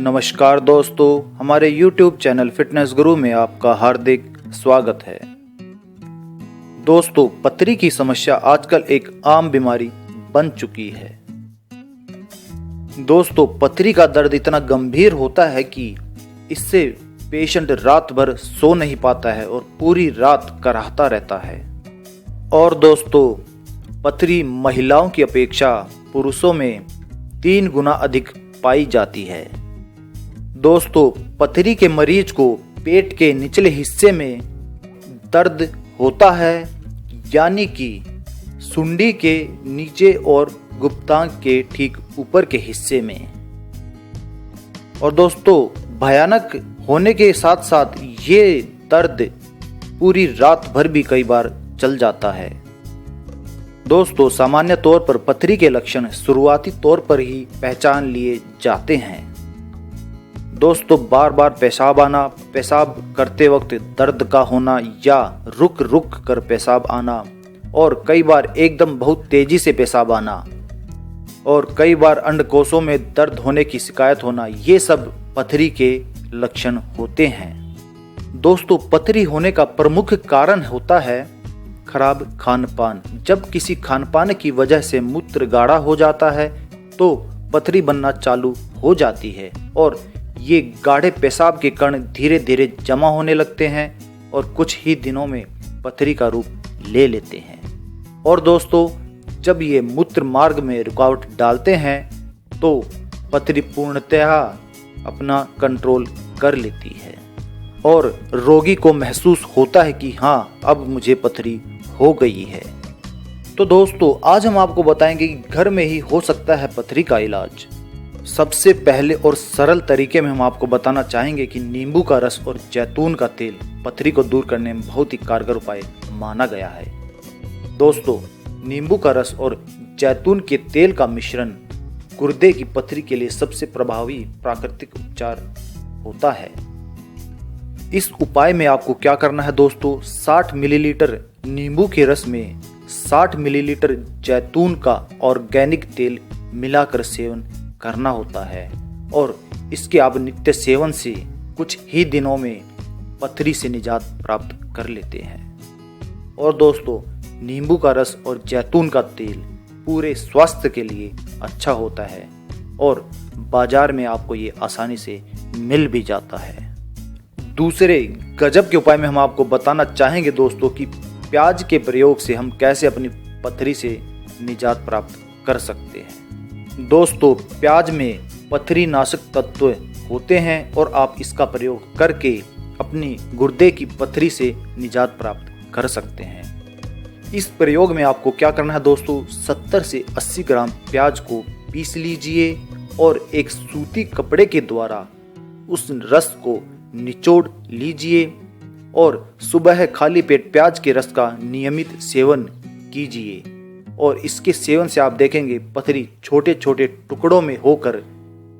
नमस्कार दोस्तों, हमारे YouTube चैनल फिटनेस गुरु में आपका हार्दिक स्वागत है। दोस्तों, पथरी की समस्या आजकल एक आम बीमारी बन चुकी है। दोस्तों, पथरी का दर्द इतना गंभीर होता है कि इससे पेशेंट रात भर सो नहीं पाता है और पूरी रात कराहता रहता है। और दोस्तों, पथरी महिलाओं की अपेक्षा पुरुषों में 3 गुना अधिक पाई जाती है। दोस्तों, पथरी के मरीज को पेट के निचले हिस्से में दर्द होता है, यानी कि सुंडी के नीचे और गुप्तांग के ठीक ऊपर के हिस्से में। और दोस्तों, भयानक होने के साथ साथ ये दर्द पूरी रात भर भी कई बार चल जाता है। दोस्तों, सामान्य तौर पर पथरी के लक्षण शुरुआती तौर पर ही पहचान लिए जाते हैं। दोस्तों, बार बार पेशाब आना, पेशाब करते वक्त दर्द का होना या रुक रुक कर पेशाब आना, और कई बार एकदम बहुत तेजी से पेशाब आना, और कई बार अंडकोशों में दर्द होने की शिकायत होना, ये सब पथरी के लक्षण होते हैं। दोस्तों, पथरी होने का प्रमुख कारण होता है खराब खान पान। जब किसी खान पान की वजह से मूत्र गाढ़ा हो जाता है तो पथरी बनना चालू हो जाती है, और ये गाढ़े पेशाब के कण धीरे धीरे जमा होने लगते हैं और कुछ ही दिनों में पथरी का रूप ले लेते हैं। और दोस्तों, जब ये मूत्र मार्ग में रुकावट डालते हैं तो पथरी पूर्णतः अपना कंट्रोल कर लेती है और रोगी को महसूस होता है कि हाँ, अब मुझे पथरी हो गई है। तो दोस्तों, आज हम आपको बताएंगे कि घर में ही हो सकता है पथरी का इलाज। सबसे पहले और सरल तरीके में हम आपको बताना चाहेंगे कि नींबू का रस और जैतून का तेल पथरी को दूर करने में बहुत ही कारगर उपाय माना गया है। दोस्तों, नींबू का रस और जैतून के तेल का मिश्रण गुर्दे की पथरी के लिए सबसे प्रभावी प्राकृतिक उपचार होता है। इस उपाय में आपको क्या करना है दोस्तों, 60 मिलीलीटर नींबू के रस में 60 मिलीलीटर जैतून का ऑर्गेनिक तेल मिलाकर सेवन करना होता है, और इसके आप नित्य सेवन से कुछ ही दिनों में पथरी से निजात प्राप्त कर लेते हैं। और दोस्तों, नींबू का रस और जैतून का तेल पूरे स्वास्थ्य के लिए अच्छा होता है और बाजार में आपको ये आसानी से मिल भी जाता है। दूसरे गजब के उपाय में हम आपको बताना चाहेंगे दोस्तों कि प्याज के प्रयोग से हम कैसे अपनी पथरी से निजात प्राप्त कर सकते हैं। दोस्तों, प्याज में पथरी नाशक तत्व होते हैं और आप इसका प्रयोग करके अपनी गुर्दे की पथरी से निजात प्राप्त कर सकते हैं। इस प्रयोग में आपको क्या करना है दोस्तों, 70 से 80 ग्राम प्याज को पीस लीजिए और एक सूती कपड़े के द्वारा उस रस को निचोड़ लीजिए और सुबह खाली पेट प्याज के रस का नियमित सेवन कीजिए, और इसके सेवन से आप देखेंगे पथरी छोटे छोटे टुकड़ों में होकर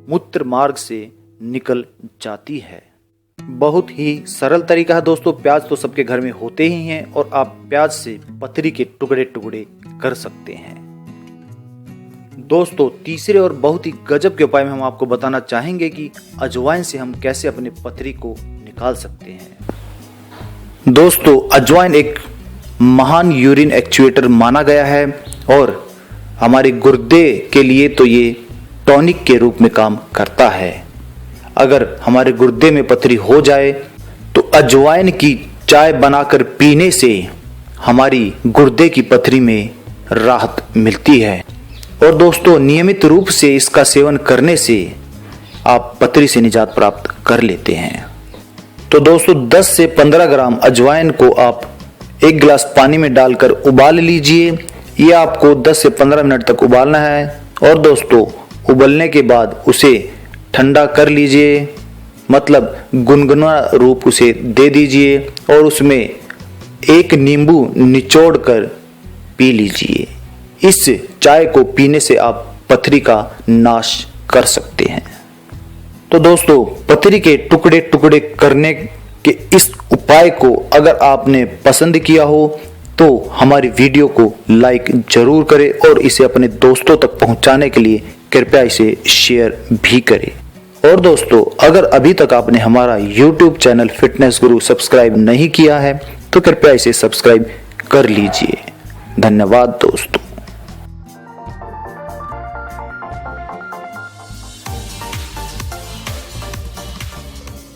मूत्र मार्ग से निकल जाती है। बहुत ही सरल तरीका है दोस्तों। प्याज तो सबके घर में होते ही हैं और आप प्याज से पथरी के टुकड़े टुकड़े कर सकते हैं। दोस्तों, तीसरे और बहुत ही गजब के उपाय में हम आपको बताना चाहेंगे कि अजवाइन से हम कैसे अपनी पथरी को निकाल सकते हैं। दोस्तों, अजवाइन एक महान यूरिन एक्चुएटर माना गया है और हमारे गुर्दे के लिए तो ये टॉनिक के रूप में काम करता है। अगर हमारे गुर्दे में पथरी हो जाए तो अजवाइन की चाय बनाकर पीने से हमारी गुर्दे की पथरी में राहत मिलती है। और दोस्तों, नियमित रूप से इसका सेवन करने से आप पथरी से निजात प्राप्त कर लेते हैं। तो दोस्तों, 10 से 15 ग्राम अजवाइन को आप 1 गिलास पानी में डालकर उबाल लीजिए। ये आपको 10 से 15 मिनट तक उबालना है, और दोस्तों, उबलने के बाद उसे ठंडा कर लीजिए, मतलब गुनगुना रूप उसे दे दीजिए और उसमें 1 नींबू निचोड़ कर पी लीजिए। इस चाय को पीने से आप पथरी का नाश कर सकते हैं। तो दोस्तों, पथरी के टुकड़े टुकड़े करने के इस उपाय को अगर आपने पसंद किया हो तो हमारी वीडियो को लाइक जरूर करें और इसे अपने दोस्तों तक पहुंचाने के लिए कृपया इसे शेयर भी करें। और दोस्तों, अगर अभी तक आपने हमारा YouTube चैनल फिटनेस गुरु सब्सक्राइब नहीं किया है तो कृपया इसे सब्सक्राइब कर लीजिए। धन्यवाद दोस्तों।